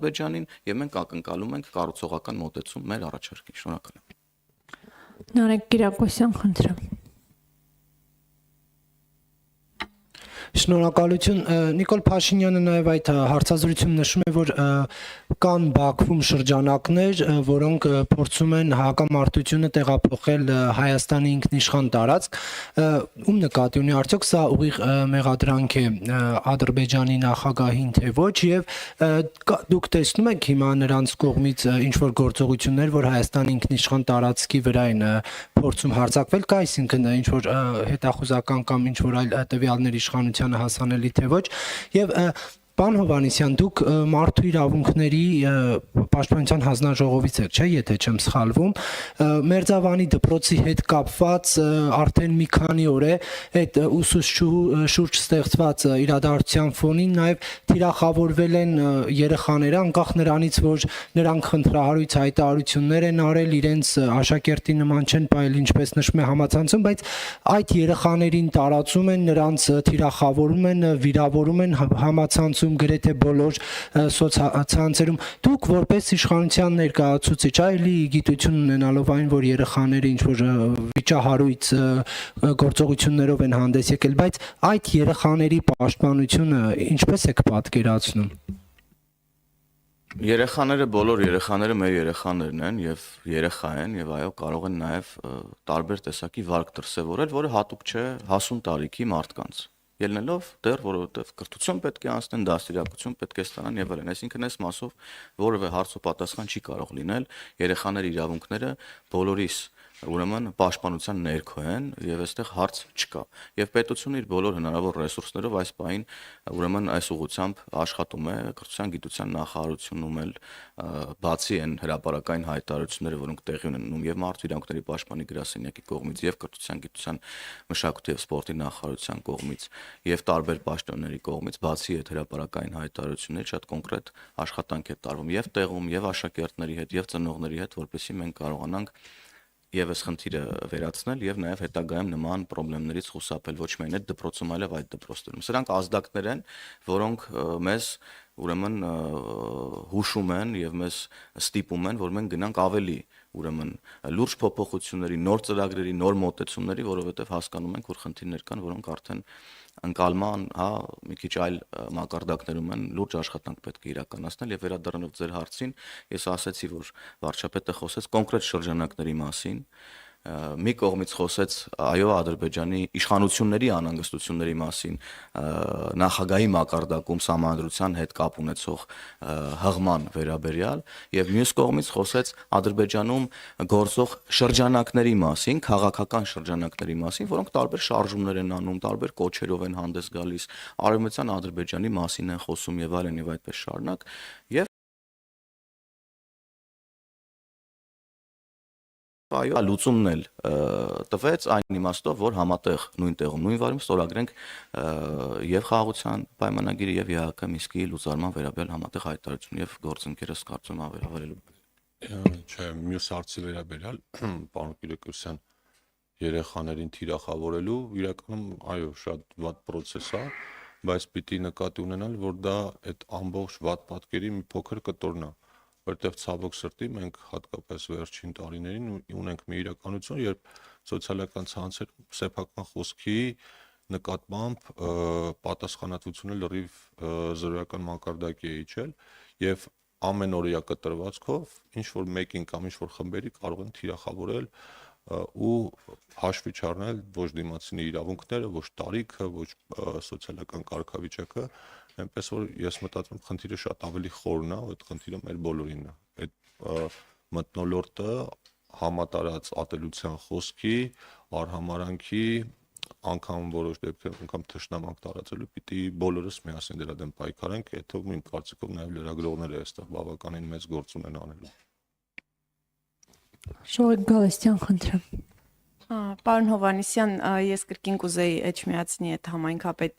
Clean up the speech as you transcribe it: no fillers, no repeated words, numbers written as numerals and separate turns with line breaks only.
Ադրբեջանին եւ մենք ակնկալում ենք կառուցողական մոտեցում մեր առաջարկին։ Շնորհակալ եմ։
Նարեկ Կիրակոսյան, խնդրեմ։
Շնորհակալություն։ Նիկոլ Փաշինյանը նաև այդ հարցազրույցում նշում է, որ կան Բաքվում շրջանակներ, որոնք փորձում են հակամարտությունը տեղափոխել Հայաստանի ինքնիշխան տարածք։ Ում նկատի ունի, արդյոք սա ուղիղ մեղադրանք է Ադրբեջանի նախագահին, թե ոչ, եւ դուք տեսնում եք հիմա նրանց կողմից ինչ որ գործողություններ, որ Հայաստանի ինքնիշխան տարածքի վրա են փորձում հարձակվել, կա այսինքն ինչ որ հետախուզական կամ ինչ որ այլ տվյալներ իշխանության հասանելի թե ոչ եւ Պարոն Հովհաննիսյան, դուք մարդու իրավունքների պաշտպանության հանձնաժողովից եք, չէ՞, եթե չեմ սխալվում, Մերձավանի դպրոցի հետ կապված արդեն մի քանի օր է այդ ուսուցչուհու շուրջ ստեղծված իրադարձության ֆոնին նաև թիրախավորվել են երեխաները, անկախ նրանից, որ նրանք խնդրահարույց հայտարարություններ են արել, իրենց աշակերտի նման չեն ողել, ինչպես նշում է համացանցում, բայց այդ երեխաներին տարածում են, նրանց թիրախավորում են, վիրավորում են համացանցում գրեթե բոլոր սոցցանցերում դուք որպես իշխանության ներկայացուցիչ այլի գիտություն ունենալով այն որ երեխաները ինչ որ վիճահարույց գործողություններով են հանդես եկել բայց այդ երեխաների պաշտպանությունը ինչպես եք պատկերացնում
Երեխաները բոլոր երեխաները մեր երեխաներն են եւ երեխա են եւ այո կարող են նաեւ տարբեր տեսակի վարք դրսեւորել, որը հատուկ չէ հասուն տարիքի մարդկանց ելնելով դեռ որովհետև կրթություն պետք է անցնեն, դաստիարակություն պետք է ստանան եւ այլն, այսինքն այս մասով որևէ հարց ու պատասխան չի կարող լինել, երեխաների իրավունքները բոլորիս ուրեմն պաշտպանության ներքո են եւ այստեղ հարց չկա եւ պետությունը իր բոլոր հնարավոր ռեսուրսներով այս պահին ուրեմն այս ուղղությամբ աշխատում է կրթության գիտության նախարարությունում էլ բացի են հրապարակային հայտարարությունները որոնք տեղի ունենում եւ մարդու իրավունքների պաշտպանի գրասենյակի կողմից եւ կրթության գիտության մշակույթի եւ սպորտի նախարարության կողմից եւ տարբեր պաշտոնների կողմից բացի այդ հրապարակային հայտարարությունների շատ կոնկրետ աշխատանք է տարվում եւ տեղում եւ աշակերտների հետ եւ ծնողների հետ որպեսզի մենք կարողանանք եւ այս խնդիրը վերացնել եւ նաեւ հետագայում նման խնդիրներից խուսափել ոչ միայն այդ դպրոցում, այլև այդ դպրոցներում։ Սրանք ազդակներ են, որոնք մեզ ուրեմն հուշում են եւ մեզ ստիպում են, որ մենք գնանք ավելի ուրեմն լուրջ փոփոխությունների, նոր ծրագրերի, նոր մոտեցումների, որովհետեւ հասկանում ենք, որ խնդիրներ կան, որոնք արդեն ընկալման, հա, մի քիչ այլ մակարդակներում են լուրջ աշխատանք պետք է իրականացնել եւ վերադառնալով ձեր հարցին, ես ասացի, որ վարչապետը խոսեց կոնկրետ շրջանակների մասին, մի կողմից խոսեց այո Ադրբեջանի իշխանությունների անհանգստությունների մասին նախագահի մակարդակում սահմանադրության հետ կապ ունեցող հղման վերաբերյալ եւ մյուս կողմից խոսեց Ադրբեջանում գործող շրջանակների մասին, քաղաքական շրջանակների մասին, որոնք տարբեր շարժումներ են անում, տարբեր կոչերով են հանդես գալիս, արևմտյան Ադրբեջանի մասին են խոսում եւ այլն եւ այդպես շարունակ եւ Այո, լուծումն էլ տվեց այն իմաստով, որ համատեղ նույն տեղում, նույն վարում ստորագրենք եւ խաղաղության պայմանագիրը եւ ԵԱՀԿ Մինսկի լուծարման վերաբերյալ համատեղ հայտարարություն եւ գործընկերս կարծում ավելելու։
Չէ, մյուս հարցի վերաբերյալ, պարոն Կիրակոսյան, երեխաներին թիրախավորելու իրականում այո, շատ վատ process է, բայց պիտի նկատի ունենալ, որ դա այդ ամբողջ վատ պատկերի մի փոքր կտորն է։ Որտեվ ցավոք սրտի մենք հատկապես վերջին տարիներին ունենք մի իրականություն, երբ սոցիալական ցանցերում սեփական խոսքի նկատմամբ պատասխանատվությունը լրիվ զրոյական մակարդակի է իջել եւ ամենօրյա կտրվածքով ինչ որ մեկին կամ ինչ որ խմբերի կարող են թիրախավորել ու հաշվի չառնել ոչ դիմացինի իրավունքները, ոչ տարիքը, ոչ սոցիալական կարգավիճակը այնպես որ ես մտածում եմ խնդիրը շատ ավելի խորն է, այդ խնդիրը մեր բոլորինն է։ Այդ մթնոլորտը համատարած ատելության խոսքի, արհամարանքի, անգամ որոշ դեպքերում անգամ թշնամանք տարածելու պիտի բոլորս միասին դրա դեմ պայքարենք, եթե իմ կարծիքով նաև լրագրողները այստեղ բավականին մեծ գործ ունեն անելու։
Շոյգ Գալստյան, խնդրեմ։
Պարոն Հովհաննիսյան, ես կրկին կուզեի էջմիածնի այդ համայնքապետ